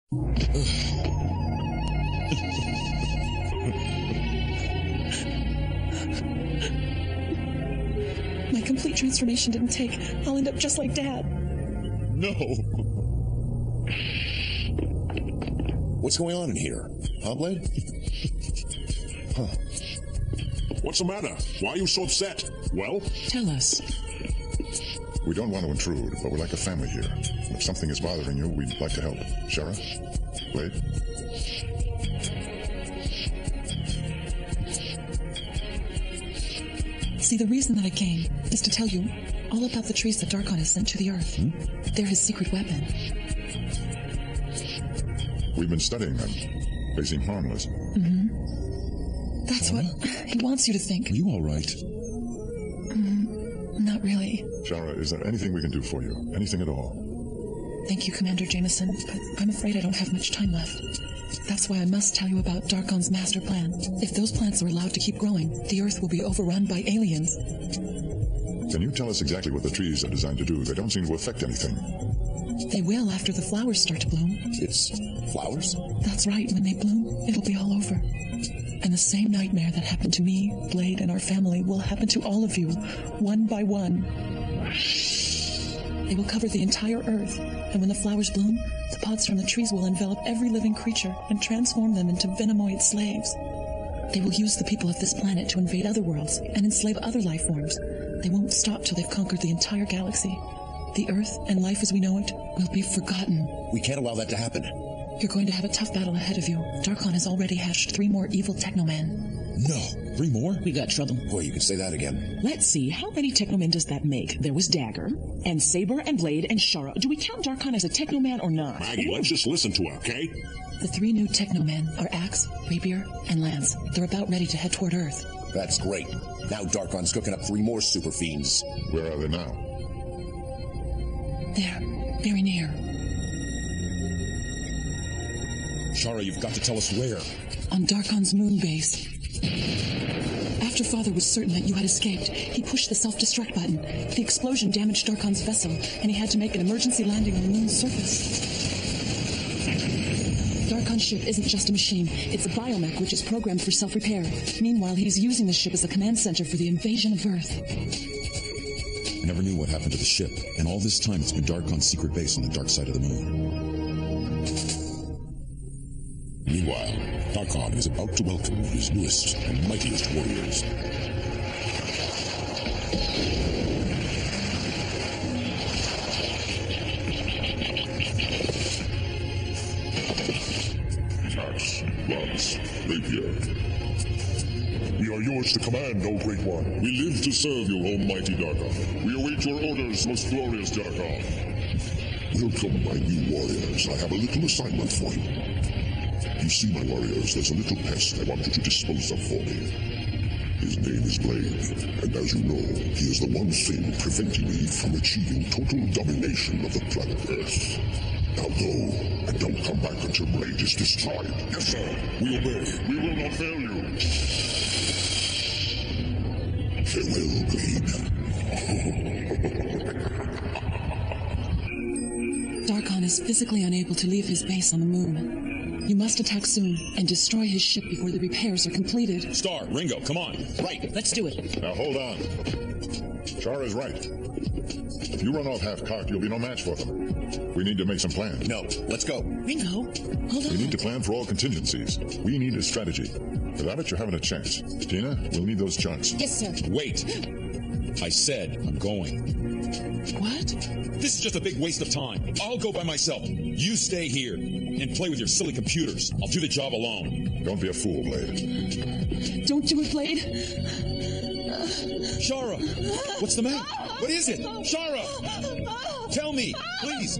My complete transformation didn't take. I'll end up just like Dad. No. What's going on in here? Huh, Blade? Huh. What's the matter? Why are you so upset? Well? Tell us. We don't want to intrude, but we're like a family here. If something is bothering you, we'd like to help. Shara? Blade? See, the reason that I came is to tell you all about the trees that Darkon has sent to the Earth. They're his secret weapon. We've been studying them. They seem harmless. That's what he wants you to think. Are you all right? Not really. Shara, is there anything we can do for you? Anything at all? Thank you, Commander Jameson, but I'm afraid I don't have much time left. That's why I must tell you about Darkon's master plan. If those plants are allowed to keep growing, the Earth will be overrun by aliens. Can you tell us exactly what the trees are designed to do? They don't seem to affect anything. They will after the flowers start to bloom. It's flowers? That's right. When they bloom, it'll be all over. And the same nightmare that happened to me, Blade, and our family will happen to all of you, one by one. They will cover the entire Earth, and when the flowers bloom, the pods from the trees will envelop every living creature and transform them into venomoid slaves. They will use the people of this planet to invade other worlds and enslave other life forms. They won't stop till they've conquered the entire galaxy. The Earth and life as we know it will be forgotten. We can't allow that to happen. You're going to have a tough battle ahead of you. Darkon has already hatched 3 more evil Teknoman. No. 3 more? We got trouble. Boy, you can say that again. Let's see, how many Teknomen does that make? There was Dagger, and Saber, and Blade, and Shara. Do we count Darkon as a Teknoman or not? Maggie, let's just listen to her, okay? The 3 new Teknomen are Axe, Rapier, and Lance. They're about ready to head toward Earth. That's great. Now Darkon's cooking up 3 more super fiends. Where are they now? They're very near. Shara, you've got to tell us where. On Darkon's moon base. After Father was certain that you had escaped, he pushed the self-destruct button. The explosion damaged Darkon's vessel, and he had to make an emergency landing on the moon's surface. Darkon's ship isn't just a machine. It's a biomech which is programmed for self-repair. Meanwhile, he's using the ship as a command center for the invasion of Earth. I never knew what happened to the ship, and all this time it's been Darkon's secret base on the dark side of the moon. Meanwhile, Darkon is about to welcome his newest and mightiest warriors. Axe, Lance, Rapier. We are yours to command, O Great One. We live to serve you, O mighty Darkon. We await your orders, most glorious Darkon. Welcome, my new warriors. I have a little assignment for you. You see, my warriors, there's a little pest I want you to dispose of for me. His name is Blade, and as you know, he is the one thing preventing me from achieving total domination of the planet Earth. Now go, and don't come back until Blade is destroyed. Yes, sir. We obey. We will not fail you. Farewell, Blade. Darkon is physically unable to leave his base on the moon. You must attack soon and destroy his ship before the repairs are completed. Star, Ringo, come on. Right, let's do it. Now hold on. Shara's right. If you run off half-cocked, you'll be no match for them. We need to make some plans. No, let's go. Ringo, hold on. We need to plan for all contingencies. We need a strategy. Without it, you're having a chance. Tina, we'll need those charts. Yes, sir. Wait. I said I'm going. What? This is just a big waste of time. I'll go by myself. You stay here and play with your silly computers. I'll do the job alone. Don't be a fool, Blade. Don't do it, Blade. Shara, what's the matter? What is it? Shara! Tell me, please.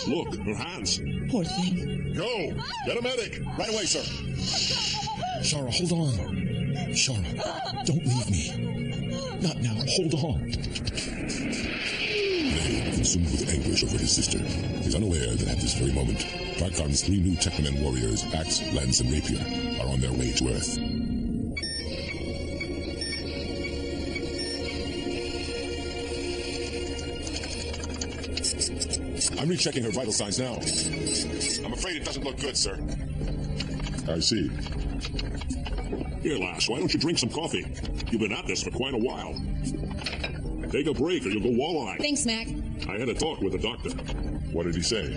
Look, her hands. Poor thing. Go! Get a medic! Right away, sir. Shara, hold on. Shara, don't leave me. Not now. Hold on. Blade, consumed with anguish over his sister, is unaware that at this very moment, Darkon's 3 new Teknoman warriors, Axe, Lance, and Rapier, are on their way to Earth. I'm rechecking her vital signs now. I'm afraid it doesn't look good, sir. I see. Here, lass, why don't you drink some coffee? You've been at this for quite a while. Take a break or you'll go walleye. Thanks, Mac. I had a talk with the doctor. What did he say?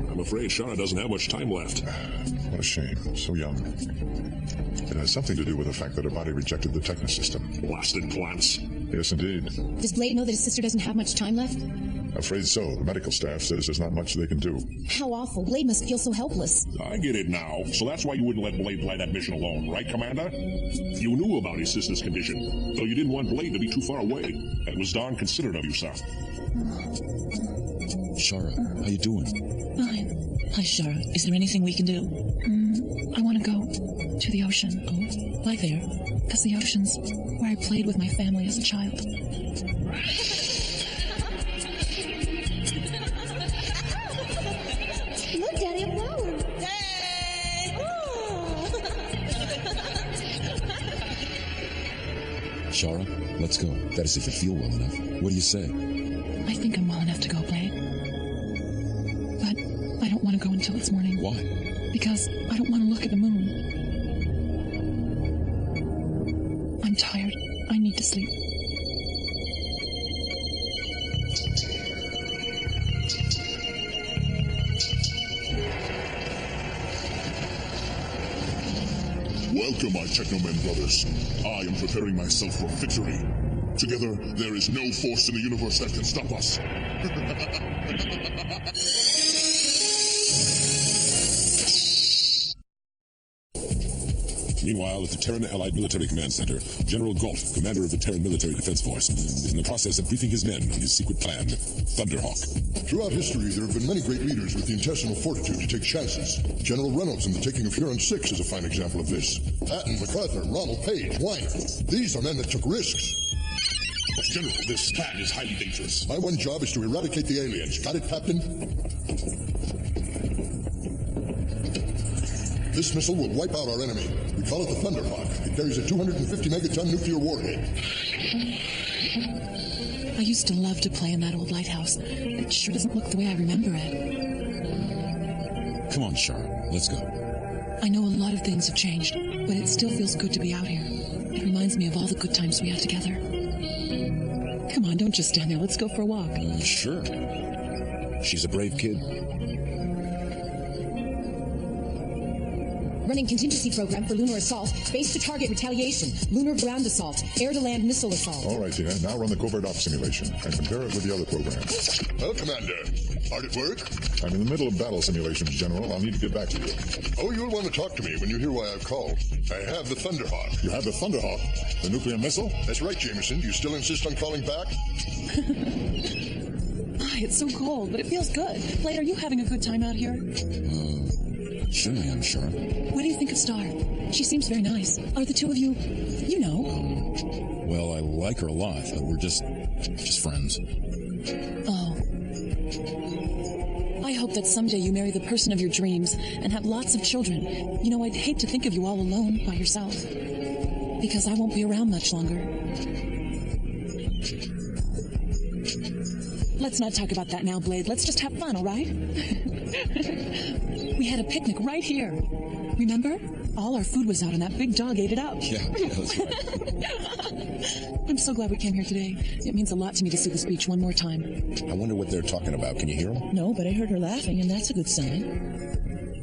I'm afraid Shara doesn't have much time left. What a shame. So young. It has something to do with the fact that her body rejected the Techno system. Blasted plants. Yes, indeed. Does Blade know that his sister doesn't have much time left? Afraid so. The medical staff says there's not much they can do. How awful. Blade must feel so helpless. I get it now. So that's why you wouldn't let Blade fly that mission alone, right, Commander? You knew about his sister's condition, though you didn't want Blade to be too far away. That was darn considerate of you, sir. Shara, how you doing? Fine. Hi, Shara. Is there anything we can do? I want to go to the ocean. Oh, Why there? Because the ocean's where I played with my family as a child. Look, Daddy, a flower. Shara, let's go. That is if you feel well enough. What do you say? I think I'm well enough to go, Blade. But I don't want to go until it's morning. Why? Because I don't want to look at the moon. I'm tired. I need to sleep. Welcome, my Teknoman brothers. I am preparing myself for victory. Together, there is no force in the universe that can stop us. Meanwhile, at the Terran Allied Military Command Center, General Galt, commander of the Terran Military Defense Force, is in the process of briefing his men on his secret plan, Thunderhawk. Throughout history, there have been many great leaders with the intestinal fortitude to take chances. General Reynolds in the taking of Huron 6 is a fine example of this. Patton, MacArthur, Ronald Page, Weiner. These are men that took risks. General, this plan is highly dangerous. My one job is to eradicate the aliens. Got it, Captain? This missile will wipe out our enemy. We call it the Thunderhawk. It carries a 250 megaton nuclear warhead. I used to love to play in that old lighthouse. It sure doesn't look the way I remember it. Come on, Shara. Let's go. I know a lot of things have changed, but it still feels good to be out here. It reminds me of all the good times we had together. Come on, don't just stand there. Let's go for a walk. Sure. She's a brave kid. Running contingency program for lunar assault, base to target retaliation, lunar ground assault, air to land missile assault. All right, Tina. Now run the covert ops simulation and compare it with the other programs. Well, Commander, hard at work? I'm in the middle of battle simulations, General. I'll need to get back to you. Oh, you'll want to talk to me when you hear why I've called. I have the Thunderhawk. You have the Thunderhawk, the nuclear missile? That's right, Jameson. Do you still insist on calling back? It's so cold, but it feels good. Blade, are you having a good time out here? Sure I am, Shara. What do you think of Star? She seems very nice. Are the two of you, you know? Well, I like her a lot. We're just friends. Oh. I hope that someday you marry the person of your dreams and have lots of children. You know, I'd hate to think of you all alone by yourself. Because I won't be around much longer. Let's not talk about that now, Blade. Let's just have fun, all right? We had a picnic right here. Remember? All our food was out and that big dog ate it up. Yeah, that's right. I'm so glad we came here today. It means a lot to me to see this beach one more time. I wonder what they're talking about. Can you hear them? No, but I heard her laughing, and that's a good sign.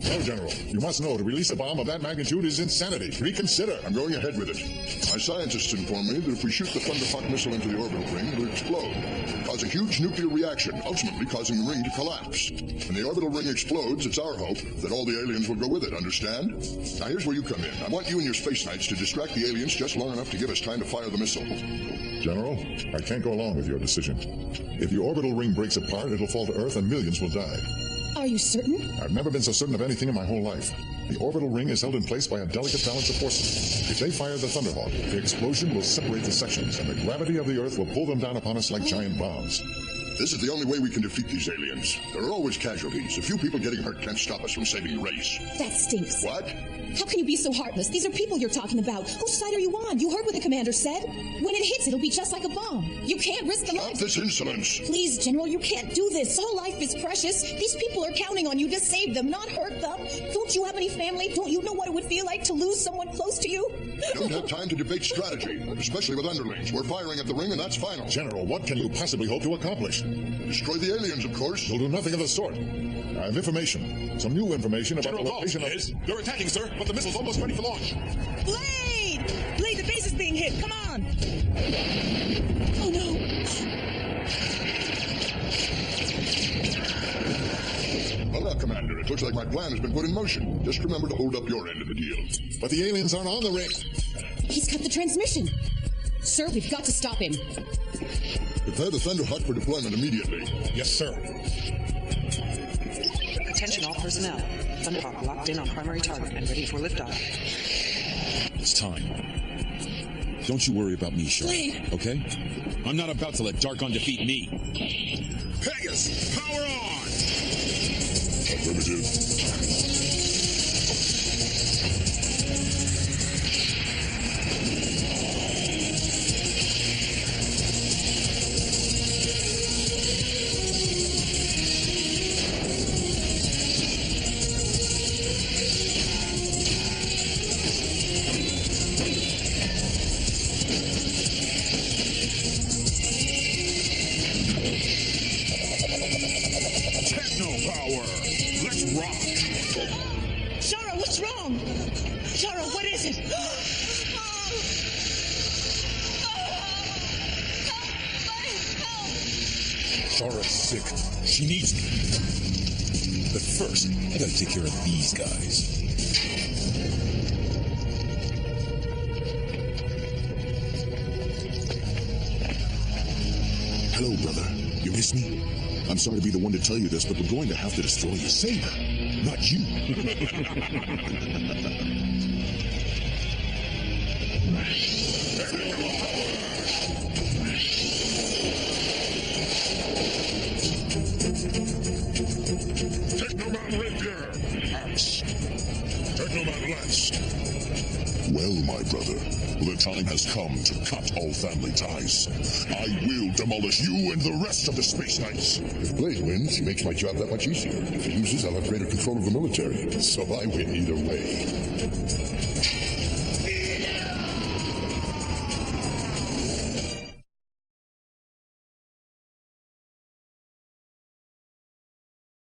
No, General. You must know, to release a bomb of that magnitude is insanity. Reconsider. I'm going ahead with it. My scientists inform me that if we shoot the Thunderhawk missile into the orbital ring, it'll explode, cause a huge nuclear reaction, ultimately causing the ring to collapse. When the orbital ring explodes, it's our hope that all the aliens will go with it, understand? Now here's where you come in. I want you and your space knights to distract the aliens just long enough to give us time to fire the missile. General, I can't go along with your decision. If the orbital ring breaks apart, it'll fall to Earth and millions will die. Are you certain? I've never been so certain of anything in my whole life. The orbital ring is held in place by a delicate balance of forces. If they fire the Thunderhawk, the explosion will separate the sections, and the gravity of the Earth will pull them down upon us like giant bombs. This is the only way we can defeat these aliens. There are always casualties. A few people getting hurt can't stop us from saving the race. That stinks. What? How can you be so heartless? These are people you're talking about. Whose side are you on? You heard what the commander said. When it hits, it'll be just like a bomb. You can't risk the Stop life. this insolence. Please, General, you can't do this. Whole life is precious. These people are counting on you to save them, not hurt them. Don't you have any family? Don't you know what it would feel like to lose someone close to you? We don't have time to debate strategy, especially with underlings. We're firing at the ring, and that's final. General, what can you possibly hope to accomplish? Destroy the aliens, of course. We'll do nothing of the sort. I have information. Some new information about General the Galt, location of... yes? They're attacking, sir, but the missile's almost ready for launch. Blade! Blade, the base is being hit. Come on. Oh, no. Well, now, Commander, it looks like my plan has been put in motion. Just remember to hold up your end of the deal. But the aliens aren't on the ring. He's cut the transmission. Sir, we've got to stop him. Prepare the Thunderhawk for deployment immediately. Yes, sir. Attention all personnel. Thunderhawk locked in on primary target and ready for liftoff. It's time. Don't you worry about me, Shaw. Okay? I'm not about to let Darkon defeat me. Pegasus, power on! Affirmative. Techno power! Let's rock! Shara, what's wrong? Shara, what is it? Shara's sick. She needs me. But first, I gotta take care of these guys. Hello, brother. You miss me? I'm sorry to be the one to tell you this, but we're going to have to destroy your Saber. Not you. Teknoman Rapier! Axe! Teknoman Lance! Well, my brother, the time has come to cut all family ties. I will demolish you and the rest of the Space Knights. If Blade wins, he makes my job that much easier. If he loses, I'll have greater control of the military. So I win either way.